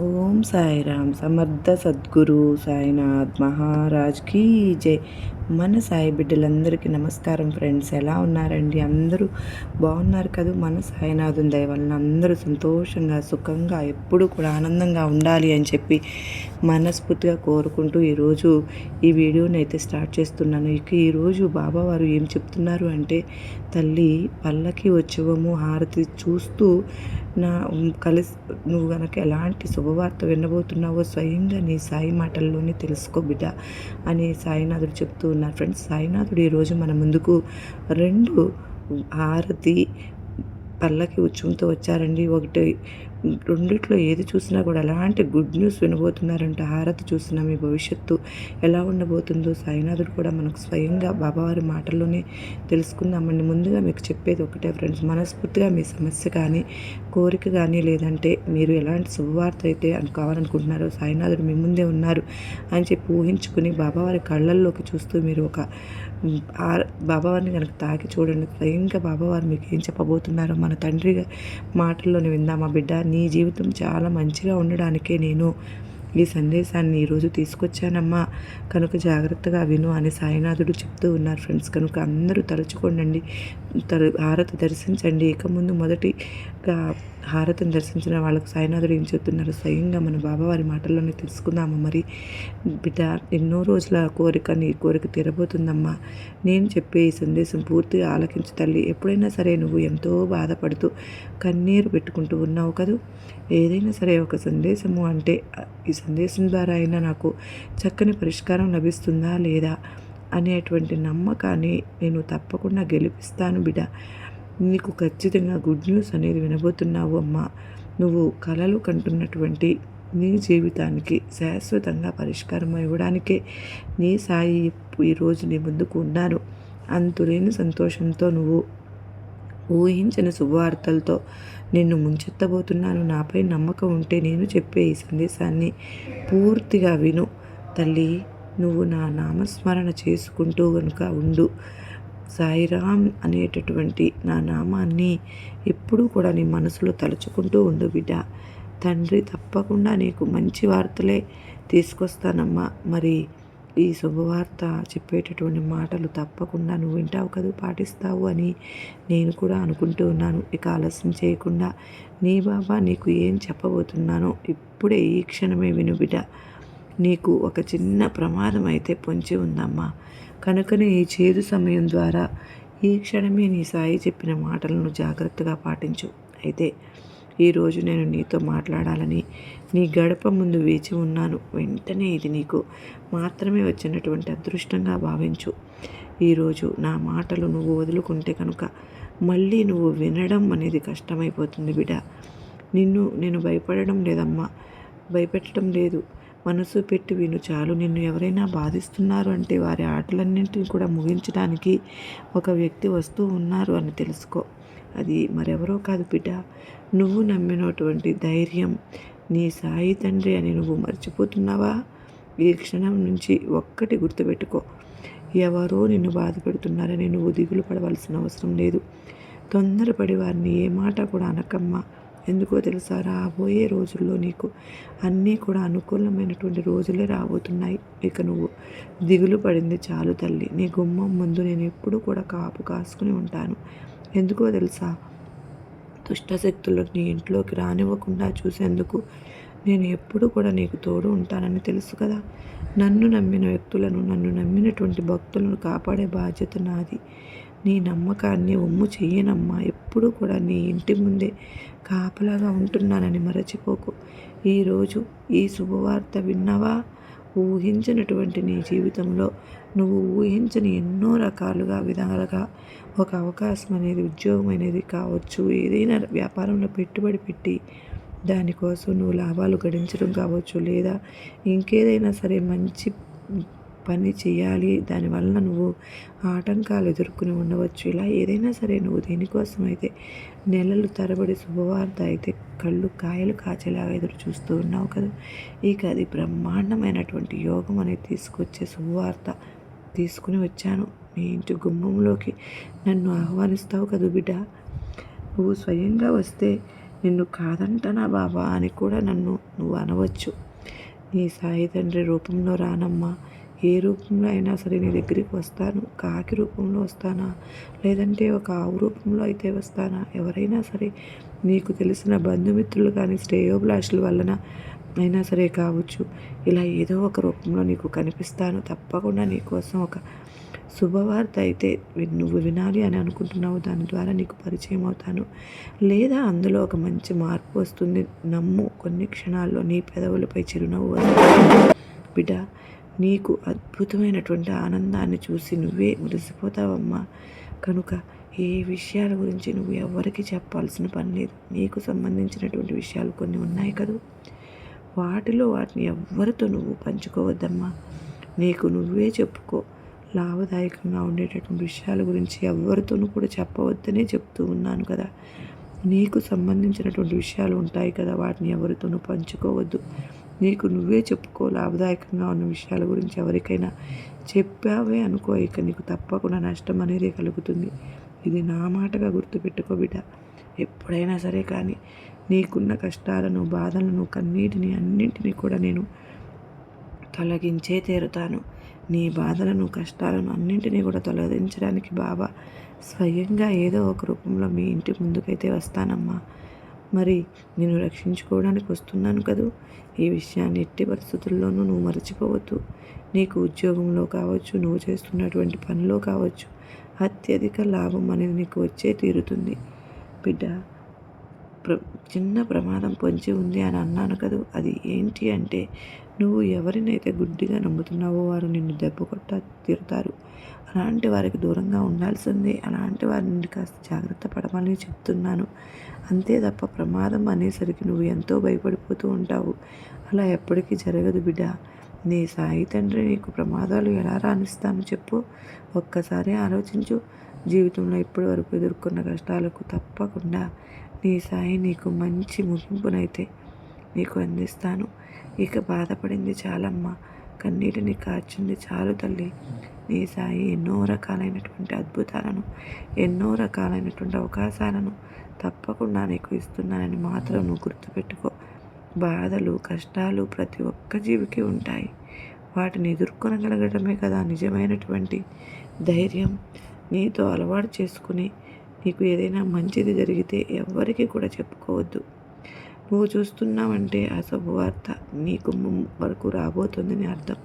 ఓం సాయిరామ్ సమర్థ సద్గురు సాయినాథ్ మహారాజ్ కీ జై. మన సాయి బిడ్డలందరికీ నమస్కారం ఫ్రెండ్స్. ఎలా ఉన్నారండి? అందరూ బాగున్నారు కదా? మన సాయినాథుని దయ వలన అందరూ సంతోషంగా సుఖంగా ఎప్పుడూ కూడా ఆనందంగా ఉండాలి అని చెప్పి మనస్ఫూర్తిగా కోరుకుంటూ ఈరోజు ఈ వీడియోని అయితే స్టార్ట్ చేస్తున్నాను. ఇక ఈరోజు బాబావారు ఏం చెప్తున్నారు అంటే, తల్లి పల్లకి ఉత్సవము హారతి చూస్తూ నా కలిసి నువ్వు గనక ఎలాంటి శుభవార్త వినబోతున్నావో స్వయంగా నీ సాయి మాటల్లోనే తెలుసుకో బిడ్డ అని సాయినాథుడు చెప్తూ ఉన్నారు ఫ్రెండ్స్. సాయినాథుడు ఈరోజు మన ముందుకు 2 హారతి పల్లకి ఉత్సవంతో వచ్చారండి. ఒకటి రెండిట్లో ఏది చూసినా కూడా ఎలాంటి గుడ్ న్యూస్ వినబోతున్నారంటే, హారతి చూసినా మీ భవిష్యత్తు ఎలా ఉండబోతుందో సాయినాథుడు కూడా మనకు స్వయంగా బాబావారి మాటల్లోనే తెలుసుకుందామండి. ముందుగా మీకు చెప్పేది ఒకటే ఫ్రెండ్స్, మనస్ఫూర్తిగా మీ సమస్య కానీ కోరిక కానీ లేదంటే మీరు ఎలాంటి శుభవార్త అయితే కావాలనుకుంటున్నారో సాయినాథుడు మీ ముందే ఉన్నారు అని చెప్పి ఊహించుకుని బాబావారి కళ్ళల్లోకి చూస్తూ మీరు ఒక బాబావారిని కనుక తాకి చూడండి. స్వయంగా బాబావారు మీకు ఏం చెప్పబోతున్నారో మన తండ్రి మాటల్లోనే విందామా బిడ్డ. నీ జీవితం చాలా మంచిగా ఉండడానికే నేను ఈ సందేశాన్ని ఈరోజు తీసుకొచ్చానమ్మా, కనుక జాగ్రత్తగా విను అని సాయినాథుడు చెప్తూ ఉన్నారు ఫ్రెండ్స్. కనుక అందరూ తలుచుకోండి, హారతి దర్శించండి. ఇక ముందు మొదటిగా హారతిని దర్శించిన వాళ్ళకు సాయినాథుడు ఏం చెప్తున్నారు స్వయంగా మన బాబావారి మాటల్లోనే తెలుసుకుందాము. మరి బిడ్డ, ఎన్నో రోజుల కోరిక నీ కోరిక తీరబోతుందమ్మా. నేను చెప్పే ఈ సందేశం పూర్తిగా ఆలకించు తల్లి. ఎప్పుడైనా సరే నువ్వు ఎంతో బాధపడుతూ కన్నీరు పెట్టుకుంటూ ఉన్నావు కదూ. ఏదైనా సరే ఒక సందేశము అంటే ఈ సందేశం ద్వారా అయినా నాకు చక్కని పరిష్కారం లభిస్తుందా లేదా అనేటువంటి నమ్మకాన్ని నేను తప్పకుండా గెలిపిస్తాను బిడ్డ. నీకు ఖచ్చితంగా గుడ్ న్యూస్ అనేది వినబోతున్నావు అమ్మా. నువ్వు కలలు కంటున్నటువంటి నీ జీవితానికి శాశ్వతంగా పరిష్కారం ఇవ్వడానికే నీ సాయి ఈరోజు నీ ముందుకు ఉన్నారు. అంతులేని సంతోషంతో నువ్వు ఊహించని శుభవార్తలతో నిన్ను ముంచెత్తబోతున్నాను. నాపై నమ్మకం ఉంటే నేను చెప్పే ఈ సందేశాన్ని పూర్తిగా విను తల్లి. నువ్వు నా నామస్మరణ చేసుకుంటూ కనుక ఉండు. సాయిరామ్ అనేటటువంటి నా నామాన్ని ఎప్పుడూ కూడా నీ మనసులో తలుచుకుంటూ ఉండు బిడ్డ. తండ్రి తప్పకుండా నీకు మంచి వార్తలే తీసుకొస్తానమ్మా. మరి ఈ శుభవార్త చెప్పేటటువంటి మాటలు తప్పకుండా నువ్వు వింటావు కదా, పాటిస్తావు అని నేను కూడా అనుకుంటూ ఉన్నాను. ఇక ఆలస్యం చేయకుండా నీ బాబా నీకు ఏం చెప్పబోతున్నానో ఇప్పుడే ఈ క్షణమే విను బిడ్డ. నీకు ఒక చిన్న ప్రమాదం అయితే పొంచి ఉందమ్మా. కనుకనే ఈ చేదు సమయం ద్వారా ఈ క్షణమే నీ సాయి చెప్పిన మాటలను జాగ్రత్తగా పాటించు. అయితే ఈరోజు నేను నీతో మాట్లాడాలని నీ గడప ముందు వేచి ఉన్నాను. వెంటనే ఇది నీకు మాత్రమే వచ్చినటువంటి అదృష్టంగా భావించు. ఈరోజు నా మాటలు నువ్వు వదులుకుంటే కనుక మళ్ళీ నువ్వు వినడం అనేది కష్టమైపోతుంది బిడ్డ. నేను భయపడడం లేదమ్మా, భయపెట్టడం లేదు. మనసు పెట్టి విను చాలు. నిన్ను ఎవరైనా బాధిస్తున్నారు అంటే వారి ఆటలన్నింటినీ కూడా ముగించడానికి ఒక వ్యక్తి వస్తూ ఉన్నారు అని తెలుసుకో. అది మరెవరో కాదు బిడ్డ, నువ్వు నమ్మినటువంటి ధైర్యం నీ సాయి తండ్రి అని నువ్వు మర్చిపోతున్నావా? ఈ క్షణం నుంచి ఒక్కటి గుర్తుపెట్టుకో, ఎవరో నిన్ను బాధ పెడుతున్నారని నువ్వు దిగులు పడవలసిన అవసరం లేదు. తొందరపడి వారిని ఏ మాట కూడా అనకమ్మా. ఎందుకో తెలుసా, రాబోయే రోజుల్లో నీకు అన్నీ కూడా అనుకూలమైనటువంటి రోజులే రాబోతున్నాయి. ఇక నువ్వు దిగులు పడింది చాలు తల్లి. నీ గుమ్మం ముందు నేను ఎప్పుడూ కూడా కాపు కాసుకుని ఉంటాను. ఎందుకో తెలుసా, దుష్టశక్తులు నీ ఇంట్లోకి రానివ్వకుండా చూసేందుకు నేను ఎప్పుడూ కూడా నీకు తోడు ఉంటానని తెలుసు కదా. నన్ను నమ్మిన వ్యక్తులను, నన్ను నమ్మినటువంటి భక్తులను కాపాడే బాధ్యత నాది. నీ నమ్మకాన్ని ఒమ్ము చెయ్యనమ్మా. ఎప్పుడూ కూడా నీ ఇంటి ముందే కాపలాగా ఉంటున్నానని మరచిపోకు. ఈరోజు ఈ శుభవార్త విన్నావా? ఊహించినటువంటి నీ జీవితంలో నువ్వు ఊహించని ఎన్నో విధాలుగా ఒక అవకాశం అనేది, ఉద్యోగం అనేది కావచ్చు, ఏదైనా వ్యాపారంలో పెట్టుబడి పెట్టి దానికోసం నువ్వు లాభాలు గడించడం కావచ్చు, లేదా ఇంకేదైనా సరే మంచి పని చేయాలి, దానివల్ల నువ్వు ఆటంకాలు ఎదుర్కొని ఉండవచ్చు. ఇలా ఏదైనా సరే నువ్వు దేనికోసం అయితే నెలలు తరబడి శుభవార్త అయితే కళ్ళు కాయలు కాచేలాగా ఎదురు చూస్తూ ఉన్నావు కదా. ఇక అది బ్రహ్మాండమైనటువంటి యోగం అనేది తీసుకొచ్చే శుభవార్త తీసుకుని వచ్చాను. మీ ఇంటి గుమ్మంలోకి నన్ను ఆహ్వానిస్తావు కదా బిడ్డ. నువ్వు స్వయంగా వస్తే నిన్ను కాదంటనా బాబా అని కూడా నన్ను నువ్వు అనవచ్చు. నీ సాయి తండ్రి రూపంలో రానమ్మా, ఏ రూపంలో అయినా సరే నీ దగ్గరికి వస్తాను. కాకి రూపంలో వస్తానా, లేదంటే ఒక ఆవు రూపంలో అయితే వస్తానా, ఎవరైనా సరే నీకు తెలిసిన బంధుమిత్రులు కానీ శ్రేయోభిలాషుల వలన అయినా సరే కావచ్చు, ఇలా ఏదో ఒక రూపంలో నీకు కనిపిస్తాను. తప్పకుండా నీకోసం ఒక శుభవార్త అయితే నువ్వు వినాలి అని అనుకుంటున్నావు, దాని ద్వారా నీకు పరిచయం అవుతాను. లేదా అందులో ఒక మంచి మార్పు వస్తుంది. నమ్ము, కొన్ని క్షణాల్లో నీ పెదవులపై చిరునవ్వు వస్తుంది. బిడ్డ, నీకు అద్భుతమైనటువంటి ఆనందాన్ని చూసి నువ్వే మురిసిపోతావమ్మా. కనుక ఏ విషయాల గురించి నువ్వు ఎవరికి చెప్పాల్సిన పని లేదు. నీకు సంబంధించినటువంటి విషయాలు కొన్ని ఉన్నాయి కదా, వాటిని ఎవ్వరితో నువ్వు పంచుకోవద్దమ్మా. నీకు నువ్వే చెప్పుకో. లాభదాయకంగా ఉండేటటువంటి విషయాల గురించి ఎవరితోనూ కూడా చెప్పవద్దనే చెప్తూ ఉన్నాను కదా. నీకు సంబంధించినటువంటి విషయాలు ఉంటాయి కదా, వాటిని ఎవరితోనూ పంచుకోవద్దు. నీకు నువ్వే చెప్పుకో. లాభదాయకంగా ఉన్న విషయాల గురించి ఎవరికైనా చెప్పావే అనుకో, ఇక నీకు తప్పకుండా నష్టం అనేది కలుగుతుంది. ఇది నా మాటగా గుర్తుపెట్టుకో బిడ్డ. ఎప్పుడైనా సరే కానీ నీకున్న కష్టాలను, బాధలను, కన్నీటిని అన్నింటినీ కూడా నేను తొలగించే తీరుతాను. నీ బాధలను, కష్టాలను అన్నింటినీ కూడా తొలగించడానికి బాబా స్వయంగా ఏదో ఒక రూపంలో మీ ఇంటి ముందుకైతే వస్తానమ్మా. మరి నేను రక్షించుకోవడానికి వస్తున్నాను కదూ. ఈ విషయాన్ని ఎట్టి పరిస్థితుల్లోనూ నువ్వు మర్చిపోవద్దు. నీకు ఉద్యోగంలో కావచ్చు, నువ్వు చేస్తున్నటువంటి పనిలో కావచ్చు, అత్యధిక లాభం అనేది నీకు వచ్చే తీరుతుంది బిడ్డ. చిన్న ప్రమాదం పొంచి ఉంది అని అన్నాను కదా, అది ఏంటి అంటే, నువ్వు ఎవరినైతే గుడ్డిగా నమ్ముతున్నావో వారు నిన్ను దెబ్బ కొట్ట తీరుతారు. అలాంటి వారికి దూరంగా ఉండాల్సిందే. అలాంటి వారి నుండి కాస్త జాగ్రత్త పడమని చెప్తున్నాను. అంతే తప్ప ప్రమాదం అనేసరికి నువ్వు ఎంతో భయపడిపోతూ ఉంటావు. అలా ఎప్పటికీ జరగదు బిడ్డ. నీ సాయి తండ్రి నీకు ప్రమాదాలు ఎలా రానిస్తాను చెప్పు. ఒక్కసారి ఆలోచించు. జీవితంలో ఇప్పటి వరకు ఎదుర్కొన్న కష్టాలకు తప్పకుండా నీ సాయి నీకు మంచి ముగింపునైతే నీకు అందిస్తాను. ఇక బాధపడింది చాలమ్మా, కన్నీటిని కార్చింది చాలు తల్లి. నీ సాయి ఎన్నో రకాలైనటువంటి అద్భుతాలను, ఎన్నో రకాలైనటువంటి అవకాశాలను తప్పకుండా నీకు ఇస్తున్నానని మాత్రం నువ్వు గుర్తుపెట్టుకో. బాధలు, కష్టాలు ప్రతి ఒక్క జీవికి ఉంటాయి. వాటిని ఎదుర్కొనగలగడమే కదా నిజమైనటువంటి ధైర్యం. నీతో అలవాటు చేసుకుని నీకు ఏదైనా మంచిది జరిగితే ఎవ్వరికీ కూడా చెప్పుకోవద్దు. నువ్వు చూస్తున్నావంటే ఆ శుభవార్త నీకు వరకు రాబోతుందని అర్థం.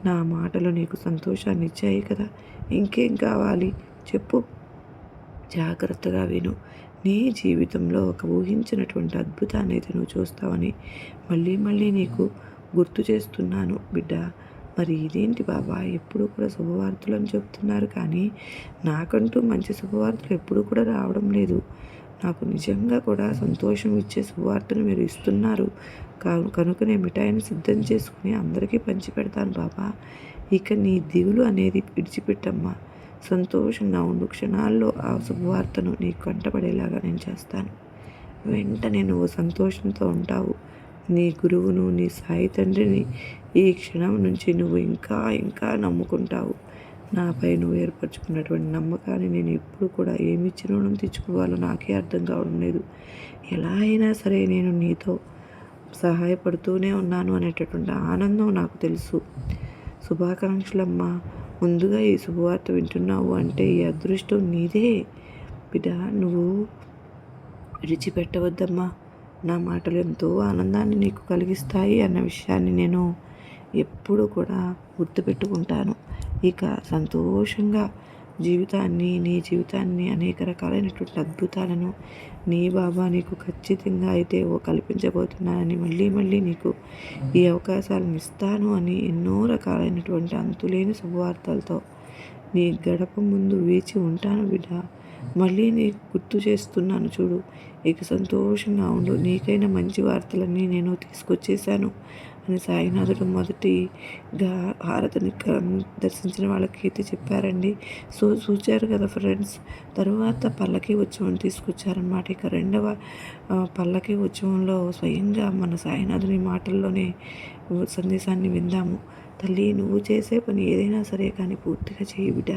నా మాటలు నీకు సంతోషాన్ని ఇచ్చాయి కదా, ఇంకేం కావాలి చెప్పు. జాగ్రత్తగా విను. నీ జీవితంలో ఒక ఊహించినటువంటి అద్భుతాన్ని అయితే నువ్వు చూస్తావని మళ్ళీ మళ్ళీ నీకు గుర్తు చేస్తున్నాను బిడ్డ. మరి ఇదేంటి బాబా, ఎప్పుడు కూడా శుభవార్తలు అని చెప్తున్నారు, కానీ నాకంటూ మంచి శుభవార్తలు ఎప్పుడు కూడా రావడం లేదు. నాకు నిజంగా కూడా సంతోషం ఇచ్చే శుభవార్తను మీరు ఇస్తున్నారు. కనుక నేను మిఠాయిని సిద్ధం చేసుకుని అందరికీ పంచిపెడతాను బాబా. ఇక నీ దిగులు అనేది విడిచిపెట్టమ్మా. సంతోషంగా ఉండు. క్షణాల్లో ఆ శుభవార్తను నీకు కంటపడేలాగా నేను చేస్తాను. వెంటనే నువ్వు సంతోషంతో ఉంటావు. నీ గురువును, నీ సాయి తండ్రిని ఈ క్షణం నుంచి నువ్వు ఇంకా ఇంకా నమ్ముకుంటావు. నాపై నువ్వు ఏర్పరచుకున్నటువంటి నమ్మకాన్ని నేను ఎప్పుడు కూడా ఏమిచ్చి రుణం తెచ్చుకోవాలో నాకే అర్థం కావడం లేదు. ఎలా అయినా సరే నేను నీతో సహాయపడుతూనే ఉన్నాను అనేటటువంటి ఆనందం నాకు తెలుసు. శుభాకాంక్షలమ్మా. ముందుగా ఈ శుభవార్త వింటున్నావు అంటే ఈ అదృష్టం నీదే బిడ్డ. నువ్వు విడిచిపెట్టవద్దమ్మా. నా మాటలు ఎంతో ఆనందాన్ని నీకు కలిగిస్తాయి అన్న విషయాన్ని నేను ఎప్పుడూ కూడా గుర్తుపెట్టుకుంటాను. ఇక సంతోషంగా నీ జీవితాన్ని అనేక రకాలైనటువంటి అద్భుతాలను నీ బాబా నీకు ఖచ్చితంగా అయితే కల్పించబోతున్నానని, మళ్ళీ మళ్ళీ నీకు ఈ అవకాశాలను ఇస్తాను అని ఎన్నో రకాలైనటువంటి అంతులేని శుభవార్తలతో నీ గడప ముందు వేచి ఉంటాను బిడ్డ. మళ్ళీ నీకు గుర్తు చేస్తున్నాను చూడు. ఇక సంతోషంగా ఉండు. నీకైనా మంచి వార్తలన్నీ నేను తీసుకొచ్చేసాను. అని సాయినాథుడు మొదటిగా హారతిని దర్శించిన వాళ్ళకి అయితే చెప్పారండి. సో చూచారు కదా ఫ్రెండ్స్. తరువాత పల్లకి ఉత్సవం తీసుకొచ్చారనమాట. ఇక రెండవ పల్లకి ఉత్సవంలో స్వయంగా మన సాయినాథుని మాటల్లోనే సందేశాన్ని విందాము. తల్లి, నువ్వు చేసే పని ఏదైనా సరే కానీ పూర్తిగా చేయి బిడ్డ.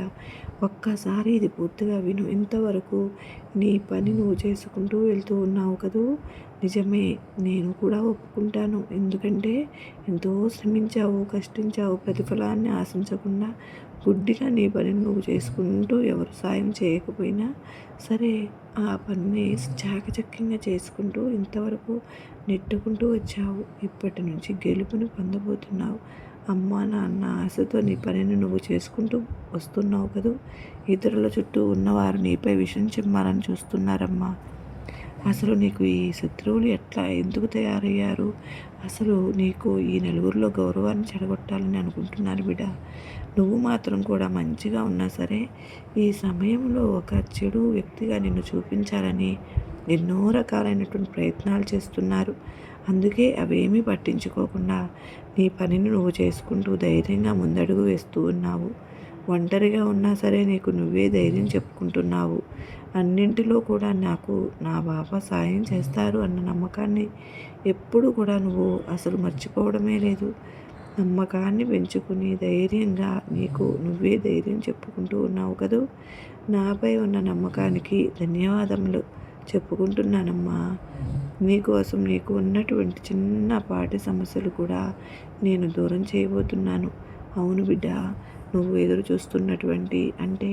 ఒక్కసారి ఇది పూర్తిగా విను. ఇంతవరకు నీ పని నువ్వు చేసుకుంటూ వెళ్తూ ఉన్నావు కదూ. నిజమే, నేను కూడా ఒప్పుకుంటాను. ఎందుకంటే ఎంతో శ్రమించావు, కష్టించావు. ప్రతిఫలాన్ని ఆశించకుండా గుడ్డిగా నీ పనిని నువ్వు చేసుకుంటూ ఎవరు సాయం చేయకపోయినా సరే ఆ పనిని చాకచక్యంగా చేసుకుంటూ ఇంతవరకు నెట్టుకుంటూ వచ్చావు. ఇప్పటి నుంచి గెలుపుని పొందబోతున్నావు. అమ్మ నాన్న ఆశతో నీ పనిని నువ్వు చేసుకుంటూ వస్తున్నావు కదూ. ఇతరుల చుట్టూ ఉన్నవారు నీపై విషం చిమ్మాలని చూస్తున్నారమ్మా. అసలు నీకు ఈ శత్రువులు ఎందుకు తయారయ్యారు? అసలు నీకు ఈ నలుగురిలో గౌరవాన్ని చెడగొట్టాలని అనుకుంటున్నారు బిడ్డ. నువ్వు మాత్రం కూడా మంచిగా ఉన్నా సరే ఈ సమయంలో ఒక చెడు వ్యక్తిగా నిన్ను చూపించాలని ఎన్నో రకాలైనటువంటి ప్రయత్నాలు చేస్తున్నారు. అందుకే అవేమీ పట్టించుకోకుండా నీ పనిని నువ్వు చేసుకుంటూ ధైర్యంగా ముందడుగు వేస్తూ ఉన్నావు. ఒంటరిగా ఉన్నా సరే నీకు నువ్వే ధైర్యం చెప్పుకుంటున్నావు. అన్నింటిలో కూడా నాకు నా బాబా సాయం చేస్తారు అన్న నమ్మకాన్ని ఎప్పుడు కూడా నువ్వు అసలు మర్చిపోవడమే లేదు. నమ్మకాన్ని పెంచుకుని ధైర్యంగా నీకు నువ్వే ధైర్యం చెప్పుకుంటూ ఉన్నావు కదూ. నాపై ఉన్న నమ్మకానికి ధన్యవాదములు చెప్పుకుంటున్నానమ్మా. నీకోసం నీకు ఉన్నటువంటి చిన్నపాటి సమస్యలు కూడా నేను దూరం చేయబోతున్నాను. అవును బిడ్డ, నువ్వు ఎదురు చూస్తున్నటువంటి అంటే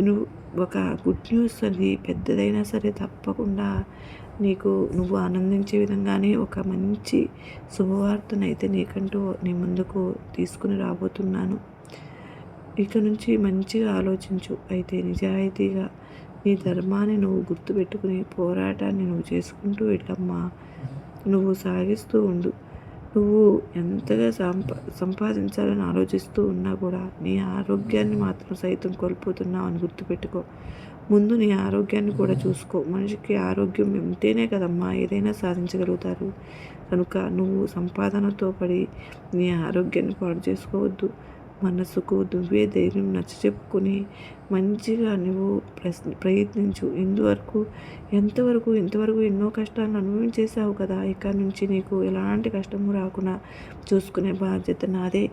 నువ్వు ఒక గుడ్ న్యూస్, అది పెద్దదైనా సరే తప్పకుండా నువ్వు ఆనందించే విధంగానే ఒక మంచి శుభవార్తనైతే నీకంటూ నీ ముందుకు తీసుకుని రాబోతున్నాను. ఇక నుంచి మంచిగా ఆలోచించు. అయితే నిజాయితీగా నీ ధర్మాన్ని నువ్వు గుర్తుపెట్టుకుని పోరాటాన్ని నువ్వు చేసుకుంటూ వెళ్ళమ్మా. నువ్వు సాగిస్తూ ఉండు. నువ్వు ఎంతగా సంపాదించాలని ఆలోచిస్తూ ఉన్నా కూడా నీ ఆరోగ్యాన్ని మాత్రం సైతం కోల్పోతున్నావు అని గుర్తుపెట్టుకో. ముందు నీ ఆరోగ్యాన్ని కూడా చూసుకో. మనిషికి ఆరోగ్యం ఉంటేనే కదమ్మా ఏదైనా సాధించగలుగుతారు. కనుక నువ్వు సంపాదనతో పడి నీ ఆరోగ్యాన్ని పాడు చేసుకోవద్దు. మనసుకు నువ్వే ధైర్యం చెప్పుకొని మంచిగా నువ్వు ప్రయత్నించు. ఇంతవరకు ఎన్నో కష్టాలను అనుభవించేసావు కదా. ఇక నుంచి నీకు ఎలాంటి కష్టము రాకుండా చూసుకునే బాధ్యత నాదే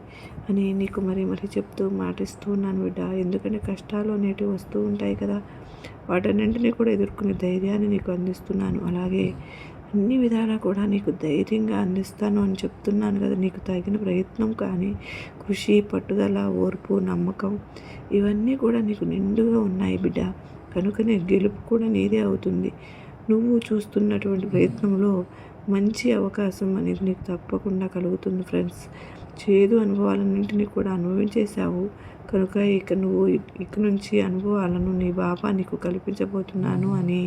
అని నీకు మరీ చెప్తూ మాటిస్తూ ఉన్నాను బిడ్డ. ఎందుకంటే కష్టాలు అనేటివి వస్తూ ఉంటాయి కదా, వాటన్నింటినీ కూడా ఎదుర్కొనే ధైర్యాన్ని నీకు అందిస్తున్నాను. అలాగే అన్ని విధాలా కూడా నీకు ధైర్యంగా అందిస్తాను అని చెప్తున్నాను కదా. నీకు తగిన ప్రయత్నం కానీ కృషి, పట్టుదల, ఓర్పు, నమ్మకం ఇవన్నీ కూడా నీకు నిండుగా ఉన్నాయి బిడ్డ. కనుకనే గెలుపు కూడా నీదే అవుతుంది. నువ్వు చూస్తున్నటువంటి ప్రయత్నంలో మంచి అవకాశం అనేది నీకు తప్పకుండా కలుగుతుంది ఫ్రెండ్స్. చేదు అనుభవాలన్నింటినీ కూడా అనుభవించేశావు కనుక ఇక నుంచి అనుభవాలను నీ బాబా నీకు కల్పించబోతున్నాను అని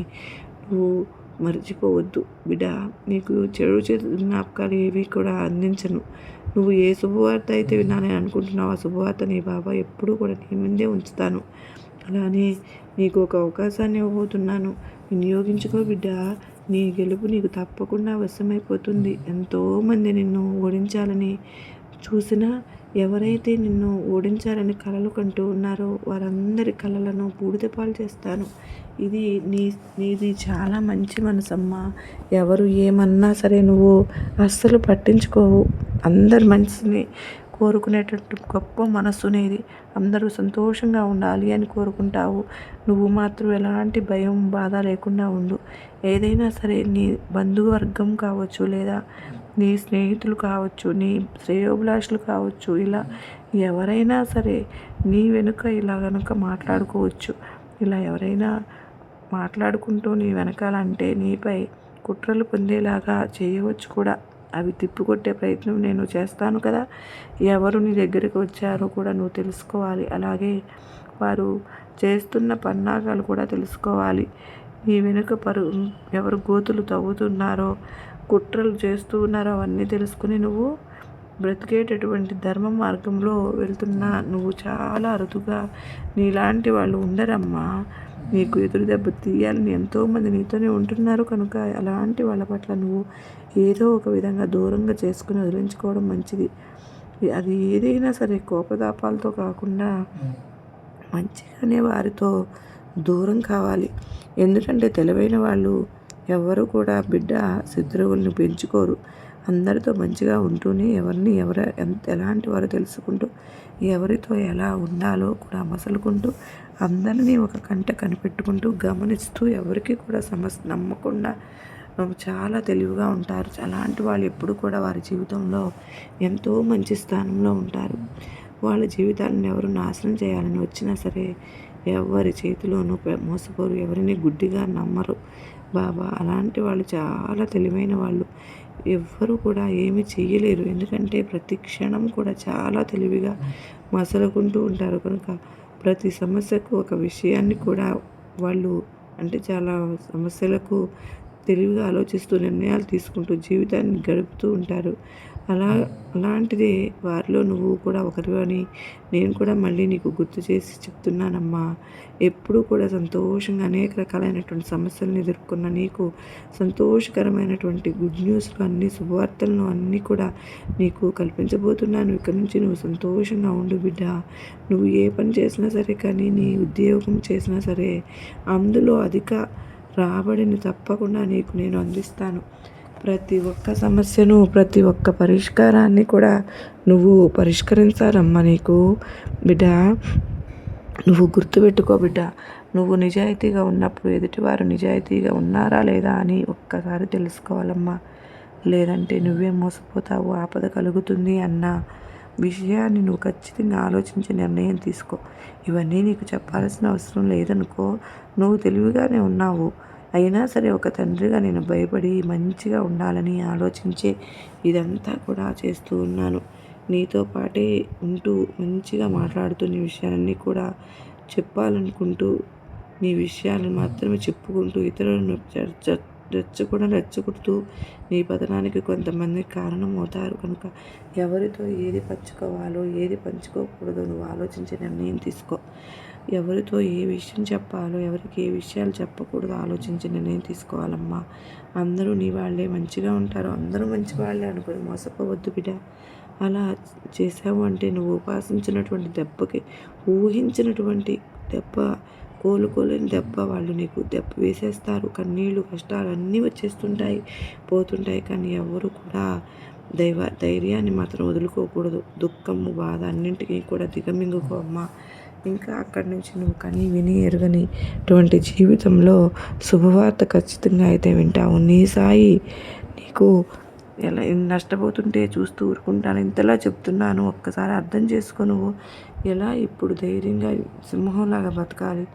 నువ్వు మర్చిపోవద్దు బిడ్డ. నీకు చెడు జ్ఞాపకాలు ఏవి కూడా అందించను. నువ్వు ఏ శుభవార్త అయితే వినాలని అనుకుంటున్నావు ఆ శుభవార్త నీ బాబా ఎప్పుడూ కూడా నీ ముందే ఉంచుతాను. అలానే నీకు ఒక అవకాశాన్ని ఇవ్వబోతున్నాను. వినియోగించుకో బిడ్డ. నీ గెలుపు నీకు తప్పకుండా వశమైపోతుంది. ఎంతోమంది నిన్ను ఓడించాలని చూసినా ఎవరైతే నిన్ను ఓడించాలని కలలు కంటూ ఉన్నారో వారందరి కలలను బూడిదపాలు చేస్తాను. నీది చాలా మంచి మనసమ్మా. ఎవరు ఏమన్నా సరే నువ్వు అస్సలు పట్టించుకోవు. అందరి మనసుని కోరుకునేటట్టు గొప్ప మనస్సు నీది. అందరూ సంతోషంగా ఉండాలి అని కోరుకుంటావు. నువ్వు మాత్రం ఎలాంటి భయం, బాధ లేకుండా ఉండు. ఏదైనా సరే నీ బంధువర్గం కావచ్చు, లేదా నీ స్నేహితులు కావచ్చు, నీ శ్రేయోభిలాషులు కావచ్చు, ఇలా ఎవరైనా సరే నీ వెనుక ఇలా కనుక మాట్లాడుకోవచ్చు. ఇలా ఎవరైనా మాట్లాడుకుంటూ నీ వెనకాలంటే నీపై కుట్రలు పొందేలాగా చేయవచ్చు కూడా. అవి తిప్పికొట్టే ప్రయత్నం నేను చేస్తాను కదా. ఎవరు నీ దగ్గరికి వచ్చారో కూడా నువ్వు తెలుసుకోవాలి. అలాగే వారు చేస్తున్న పన్నాగాలు కూడా తెలుసుకోవాలి. నీ వెనుక ఎవరు గోతులు తవ్వుతున్నారో, కుట్రలు చేస్తూ ఉన్నారో అవన్నీ తెలుసుకుని నువ్వు బ్రతికేటటువంటి ధర్మ మార్గంలో వెళ్తున్నా. నువ్వు చాలా అరుదుగా, నీలాంటి వాళ్ళు ఉండరమ్మా. నీకు ఎదురు దెబ్బ తీయాలని ఎంతోమంది నీతోనే ఉంటున్నారు కనుక అలాంటి వాళ్ళ పట్ల నువ్వు ఏదో ఒక విధంగా దూరంగా చేసుకుని వదిలించుకోవడం మంచిది. అది ఏదైనా సరే కోపతాపాలతో కాకుండా మంచిగానే వారితో దూరం కావాలి. ఎందుకంటే తెలివైన వాళ్ళు ఎవరు కూడా బిడ్డ శత్రువుల్ని పెంచుకోరు. అందరితో మంచిగా ఉంటూనే ఎవరిని ఎలాంటి వారో తెలుసుకుంటూ ఎవరితో ఎలా ఉండాలో కూడా మసలుకుంటూ అందరినీ ఒక కంట కనిపెట్టుకుంటూ గమనిస్తూ ఎవరికి కూడా సమస్య నమ్మకుండా చాలా తెలివిగా ఉంటారు. అలాంటి వాళ్ళు ఎప్పుడు కూడా వారి జీవితంలో ఎంతో మంచి స్థానంలో ఉంటారు. వాళ్ళ జీవితాలను ఎవరు నాశనం చేయాలని వచ్చినా సరే ఎవరి చేతిలోనూ మోసపోరు, ఎవరిని గుడ్డిగా నమ్మరు బాబా. అలాంటి వాళ్ళు చాలా తెలివైన వాళ్ళు. ఎవ్వరు కూడా ఏమి చేయలేరు. ఎందుకంటే ప్రతి క్షణం కూడా చాలా తెలివిగా మసలుకుంటూ ఉంటారు కనుక ప్రతి సమస్యకు ఒక విషయాన్ని కూడా వాళ్ళు అంటే చాలా సమస్యలకు తెలివిగా ఆలోచిస్తూ నిర్ణయాలు తీసుకుంటూ జీవితాన్ని గడుపుతూ ఉంటారు. అలాంటిదే వారిలో నువ్వు కూడా ఒకరివని నేను కూడా మళ్ళీ నీకు గుర్తు చేసి చెప్తున్నానమ్మా. ఎప్పుడూ కూడా సంతోషంగా అనేక రకాలైనటువంటి సమస్యలను ఎదుర్కొన్న నీకు సంతోషకరమైనటువంటి గుడ్ న్యూస్లు అన్నీ శుభవార్తలను అన్నీ కూడా నీకు కల్పించబోతున్నాను. ఇక్కడి నుంచి నువ్వు సంతోషంగా ఉండు బిడ్డ. నువ్వు ఏ పని చేసినా సరే కానీ నీ ఉద్యోగం చేసినా సరే అందులో అధిక రాబడిని తప్పకుండా నీకు నేను అందిస్తాను. ప్రతి ఒక్క సమస్యను ప్రతి ఒక్క పరిష్కారాన్ని కూడా నువ్వు పరిష్కరించాలమ్మా. నీకు బిడ్డ నువ్వు గుర్తుపెట్టుకో బిడ్డ. నువ్వు నిజాయితీగా ఉన్నప్పుడు ఎదుటివారు నిజాయితీగా ఉన్నారా లేదా అని ఒక్కసారి తెలుసుకోవాలమ్మా. లేదంటే నువ్వే మోసపోతావు, ఆపద కలుగుతుంది అన్న విషయాన్ని నువ్వు ఖచ్చితంగా ఆలోచించి నిర్ణయం తీసుకో. ఇవన్నీ నీకు చెప్పాల్సిన అవసరం లేదనుకో. నువ్వు తెలివిగానే ఉన్నావు. అయినా సరే ఒక తండ్రిగా నేను భయపడి మంచిగా ఉండాలని ఆలోచించే ఇదంతా కూడా చేస్తూ ఉన్నాను. నీతో పాటే ఉంటూ మంచిగా మాట్లాడుతూ నీ విషయాలన్నీ కూడా చెప్పాలనుకుంటూ నీ విషయాలను మాత్రమే చెప్పుకుంటూ ఇతరులను రెచ్చగొడుతూ నీ పతనానికి కొంతమంది కారణమవుతారు కనుక ఎవరితో ఏది పంచుకోవాలో ఏది పంచుకోకూడదో నువ్వు ఆలోచించి నిర్ణయం తీసుకో. ఎవరితో ఏ విషయం చెప్పాలో ఎవరికి ఏ విషయాలు చెప్పకూడదో ఆలోచించి నిర్ణయం తీసుకోవాలమ్మా. అందరూ నీ వాళ్ళే మంచిగా ఉంటారు, అందరూ మంచి వాళ్ళే అనుకుని మోసపోవద్దు బిడ్డ. అలా చేసావు అంటే నువ్వు ఉపాసించినటువంటి దెబ్బకి ఊహించినటువంటి దెబ్బ కోలుకోలేని దెబ్బ వాళ్ళు నీకు దెబ్బ వేసేస్తారు. కన్నీళ్ళు కష్టాలు అన్నీ వచ్చేస్తుంటాయి పోతుంటాయి. కానీ ఎవరు కూడా ధైర్యాన్ని మాత్రం వదులుకోకూడదు. దుఃఖము బాధ అన్నింటికీ కూడా దిగమింగుకో అమ్మా. ఇంకా అక్కడి నుంచి నువ్వు కని విని ఎరగనిటువంటి జీవితంలో శుభవార్త ఖచ్చితంగా అయితే వింటావు. నీ సాయి నీకు ఎలా నష్టపోతుంటే చూస్తూ ఊరుకుంటాను. ఇంతలా చెప్తున్నాను, ఒక్కసారి అర్థం చేసుకో. నువ్వు ఎలా ఇప్పుడు ధైర్యంగా సింహంలాగా బతకాలి.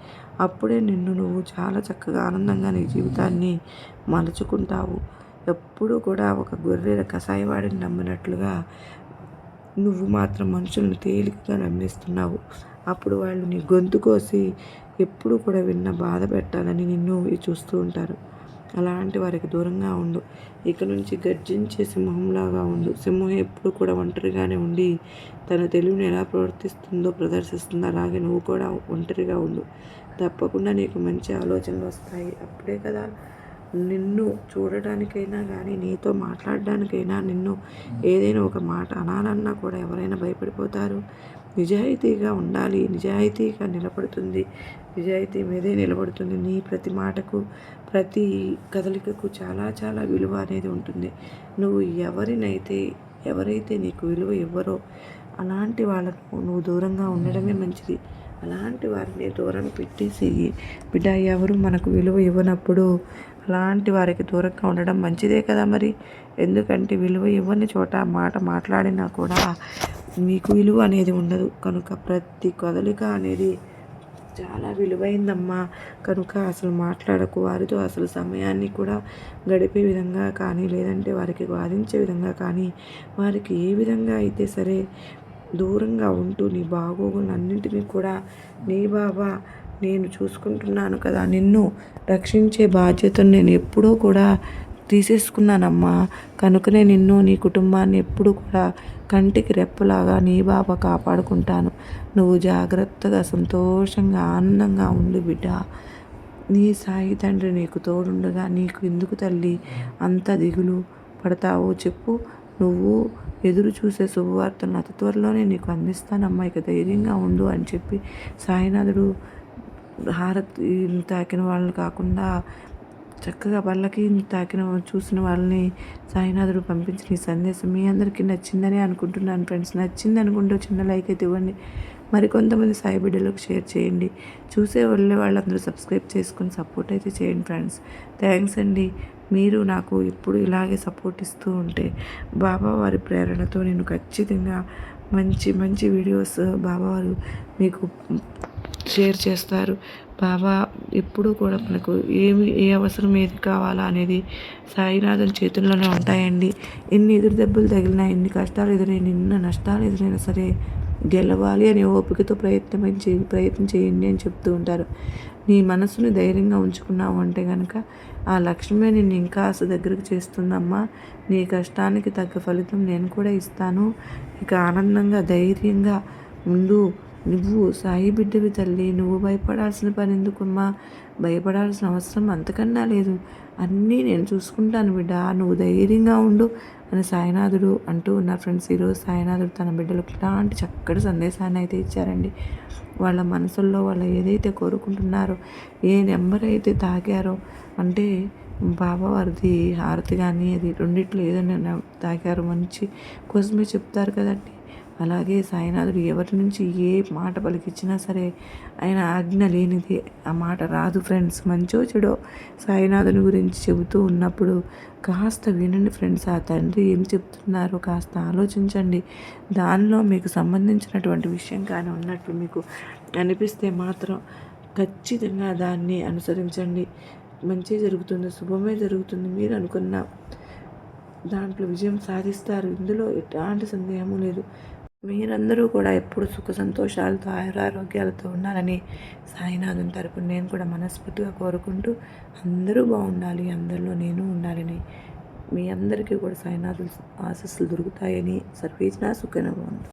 అప్పుడే నువ్వు చాలా చక్కగా ఆనందంగా నీ జీవితాన్ని మలుచుకుంటావు. ఎప్పుడూ కూడా ఒక గొర్రెల కషాయవాడిని నమ్మినట్లుగా నువ్వు మాత్రం మనుషులను తేలికగా నమ్మేస్తున్నావు. అప్పుడు వాళ్ళు నీ గొంతు కోసి ఎప్పుడు కూడా బాధ పెట్టాలని నిన్ను చూస్తూ ఉంటారు. అలాంటి వారికి దూరంగా ఉండు. ఇక నుంచి గర్జించే సింహంలాగా ఉండు. సింహం ఎప్పుడు కూడా ఒంటరిగానే ఉండి తన తెలివిని ఎలా ప్రదర్శిస్తుందో అలాగే నువ్వు కూడా ఒంటరిగా ఉండు. తప్పకుండా నీకు మంచి ఆలోచనలు వస్తాయి. అప్పుడే కదా నిన్ను చూడడానికైనా కానీ నీతో మాట్లాడడానికైనా నిన్ను ఏదైనా ఒక మాట అనాలన్నా కూడా ఎవరైనా భయపడిపోతారు. నిజాయితీగా ఉండాలి. నిజాయితీగా నిలబడుతుంది. నిజాయితీ మీదే నిలబడుతుంది. నీ ప్రతి మాటకు ప్రతి కదలికకు చాలా చాలా విలువ అనేది ఉంటుంది. నువ్వు ఎవరైతే నీకు విలువ ఇవ్వరో అలాంటి వాళ్ళకు నువ్వు దూరంగా ఉండడమే మంచిది. అలాంటి వారిని దూరం పెట్టేసి బిడ్డ ఎవరు మనకు విలువ ఇవ్వనప్పుడు అలాంటి వారికి దూరంగా ఉండడం మంచిదే కదా మరి. ఎందుకంటే విలువ ఇవ్వని చోట మాట మాట్లాడినా కూడా మీకు విలువ అనేది ఉండదు. కనుక ప్రతి కదలిక అనేది చాలా విలువైందమ్మా. కనుక అసలు మాట్లాడకు వారితో. అసలు సమయాన్ని కూడా గడిపే విధంగా కానీ లేదంటే వారికి వాదించే విధంగా కానీ వారికి ఏ విధంగా అయితే సరే దూరంగా ఉంటూ నీ బాగోగులన్నింటినీ కూడా నీ బాబా నేను చూసుకుంటున్నాను కదా, నిన్ను రక్షించే బాధ్యతను నేను ఎప్పుడూ కూడా తీసేసుకున్నానమ్మా. కనుకనే నిన్ను నీ కుటుంబాన్ని ఎప్పుడు కూడా కంటికి రెప్పలాగా నీ బాబా కాపాడుకుంటాను. నువ్వు జాగ్రత్తగా సంతోషంగా ఆనందంగా ఉండు బిడ్డ. నీ సాయి తండ్రి నీకు తోడుండగా నీకు ఎందుకు తల్లి అంత దిగులు పడతావో చెప్పు. నువ్వు ఎదురు చూసే శుభవార్తలను అతి త్వరలోనే నీకు అందిస్తానమ్మా, ఇక ధైర్యంగా ఉండు అని చెప్పి సాయినాథుడు హారతి తాకిన వాళ్ళని కాకుండా చక్కగా పళ్ళకి తాకిన చూసిన వాళ్ళని సాయినాథుడు పంపించిన ఈ సందేశం మీ అందరికీ నచ్చిందని అనుకుంటున్నాను ఫ్రెండ్స్. నచ్చింది అనుకుంటూ చిన్న లైక్ అయితే ఇవ్వండి. మరికొంతమంది సాయి బిడ్డలకు షేర్ చేయండి. చూసే వెళ్ళే వాళ్ళందరూ సబ్స్క్రైబ్ చేసుకుని సపోర్ట్ అయితే చేయండి ఫ్రెండ్స్. థ్యాంక్స్ అండి. మీరు నాకు ఇప్పుడు ఇలాగే సపోర్ట్ ఇస్తూ ఉంటే బాబావారి ప్రేరణతో నేను ఖచ్చితంగా మంచి మంచి వీడియోస్ బాబావారు మీకు షేర్ చేస్తారు. బాబా ఎప్పుడూ కూడా మనకు ఏ అవసరం ఏది కావాలా అనేది సాయినాథుని చేతుల్లోనే ఉంటాయండి. ఎన్ని ఎదురు దెబ్బలు తగిలినా, ఎన్ని కష్టాలు ఎదురైనా, ఎన్ని నష్టాలు ఎదురైనా సరే గెలవాలి అనే ఓపికతో ప్రయత్నం చేయండి అని చెప్తూ ఉంటారు. నీ మనసుని ధైర్యంగా ఉంచుకున్నావు అంటే కనుక ఆ లక్ష్మే నిన్ను ఇంకా దగ్గరకు చేస్తుందమ్మా. నీ కష్టానికి తగ్గ ఫలితం నేను కూడా ఇస్తాను. ఇక ఆనందంగా ధైర్యంగా ముందు నువ్వు సాయి బిడ్డవి తల్లి. నువ్వు భయపడాల్సిన పని ఎందుకమ్మా? భయపడాల్సిన అవసరం అంతకన్నా లేదు. అన్నీ నేను చూసుకుంటాను బిడ్డ, నువ్వు ధైర్యంగా ఉండు అని సాయినాథుడు అంటూ ఉన్నారు ఫ్రెండ్స్. ఈరోజు సాయినాథుడు తన బిడ్డలకు ఇలాంటి చక్కటి సందేశాన్ని అయితే ఇచ్చారండి. వాళ్ళ మనసుల్లో వాళ్ళు ఏదైతే కోరుకుంటున్నారో, ఏ నెంబర్ అయితే తాకారో, అంటే బాబావారిది హారతి కానీ అది రెండిట్లో ఏదైనా తాకారో మంచి కోసమే చెప్తారు కదండి. అలాగే సాయినాథుడు ఎవరి నుంచి ఏ మాట పలికిచ్చినా సరే ఆయన ఆజ్ఞ లేనిది ఆ మాట రాదు ఫ్రెండ్స్. మంచో చెడో సాయినాథుని గురించి చెబుతూ ఉన్నప్పుడు కాస్త వినండి ఫ్రెండ్స్. ఆ తండ్రి ఏం చెప్తున్నారో కాస్త ఆలోచించండి. దానిలో మీకు సంబంధించినటువంటి విషయం కానీ ఉన్నట్లు మీకు అనిపిస్తే మాత్రం ఖచ్చితంగా దాన్ని అనుసరించండి. మంచి జరుగుతుంది, శుభమే జరుగుతుంది. మీరు అనుకున్న దాంట్లో విజయం సాధిస్తారు. ఇందులో ఎలాంటి సందేహము లేదు. మీరందరూ కూడా ఎప్పుడు సుఖ సంతోషాలతో ఆయురారోగ్యాలతో ఉండాలని సాయినాథుని తరపున నేను కూడా మనస్ఫూర్తిగా కోరుకుంటూ అందరూ బాగుండాలి, అందరిలో నేను ఉండాలని, మీ అందరికీ కూడా సాయినాథుని ఆశీస్సులు దొరుకుతాయని సర్వేజన సుఖినో భవంతు.